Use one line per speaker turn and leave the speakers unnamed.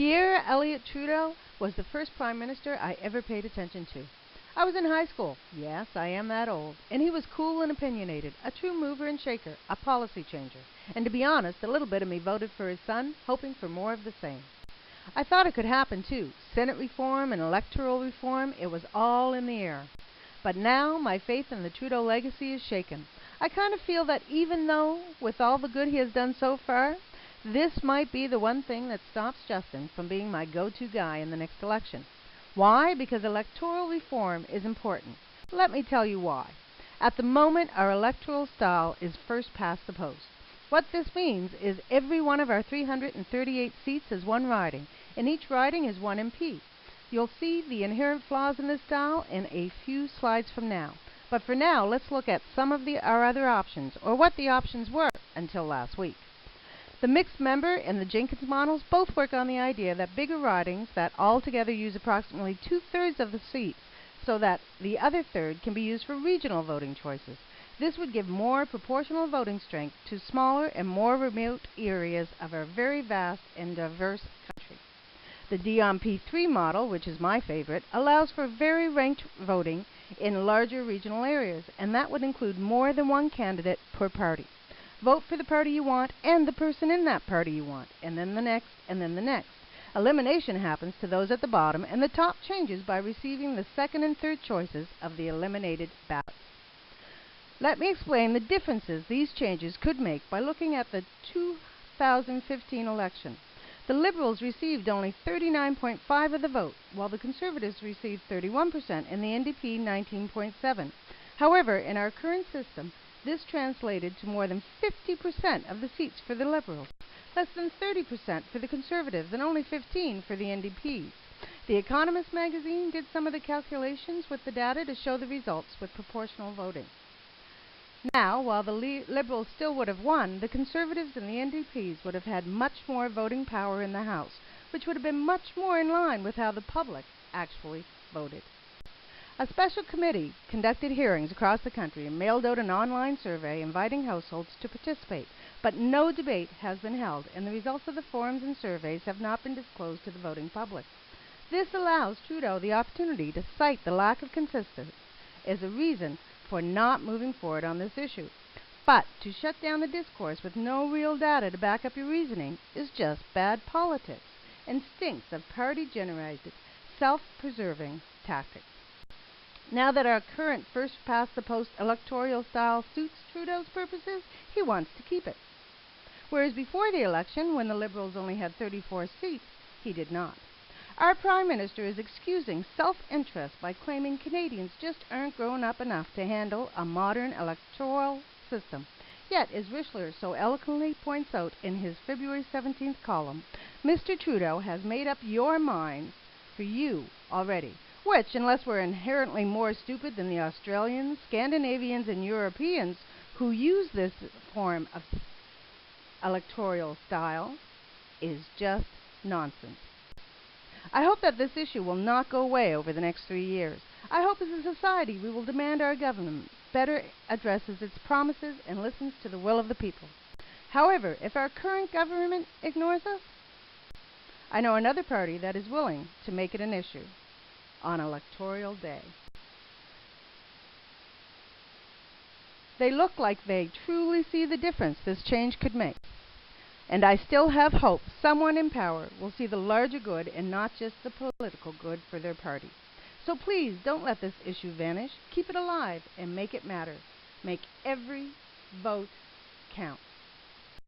Pierre Elliott Trudeau was the first prime minister I ever paid attention to. I was in high school. Yes, I am that old. And he was cool and opinionated, a true mover and shaker, a policy changer. And to be honest, a little bit of me voted for his son, hoping for more of the same. I thought it could happen too. Senate reform and electoral reform, it was all in the air. But now my faith in the Trudeau legacy is shaken. I kind of feel that even though, with all the good he has done so far, this might be the one thing that stops Justin from being my go-to guy in the next election. Why? Because electoral reform is important. Let me tell you why. At the moment, our electoral style is first past the post. What this means is every one of our 338 seats is one riding, and each riding is one MP. You'll see the inherent flaws in this style in a few slides from now. But for now, let's look at some of our other options, or what the options were until last week. The mixed member and the Jenkins models both work on the idea that bigger ridings that altogether use approximately 2/3 of the seats, so that the other third can be used for regional voting choices. This would give more proportional voting strength to smaller and more remote areas of our very vast and diverse country. The DMP3 model, which is my favorite, allows for very ranked voting in larger regional areas, and that would include more than one candidate per party. Vote for the party you want and the person in that party you want, and then the next, and then the next. Elimination happens to those at the bottom, and the top changes by receiving the second and third choices of the eliminated ballots. Let me explain the differences these changes could make by looking at the 2015 election. The Liberals received only 39.5% of the vote, while the Conservatives received 31% and the NDP 19.7%. However, in our current system, this translated to more than 50% of the seats for the Liberals, less than 30% for the Conservatives, and only 15% for the NDPs. The Economist magazine did some of the calculations with the data to show the results with proportional voting. Now, while the Liberals still would have won, the Conservatives and the NDPs would have had much more voting power in the House, which would have been much more in line with how the public actually voted. A special committee conducted hearings across the country and mailed out an online survey inviting households to participate, but no debate has been held, and the results of the forums and surveys have not been disclosed to the voting public. This allows Trudeau the opportunity to cite the lack of consistency as a reason for not moving forward on this issue. But to shut down the discourse with no real data to back up your reasoning is just bad politics and stinks of party-generated, self-preserving tactics. Now that our current first-past-the-post electoral style suits Trudeau's purposes, he wants to keep it. Whereas before the election, when the Liberals only had 34 seats, he did not. Our Prime Minister is excusing self-interest by claiming Canadians just aren't grown up enough to handle a modern electoral system. Yet, as Richler so eloquently points out in his February 17th column, Mr. Trudeau has made up your minds for you already, which, unless we're inherently more stupid than the Australians, Scandinavians, and Europeans who use this form of electoral style, is just nonsense. I hope that this issue will not go away over the next 3 years. I hope as a society we will demand our government better addresses its promises and listens to the will of the people. However, if our current government ignores us, I know another party that is willing to make it an issue on electoral day. They look like they truly see the difference this change could make. And I still have hope someone in power will see the larger good and not just the political good for their party. So please don't let this issue vanish. Keep it alive and make it matter. Make every vote count.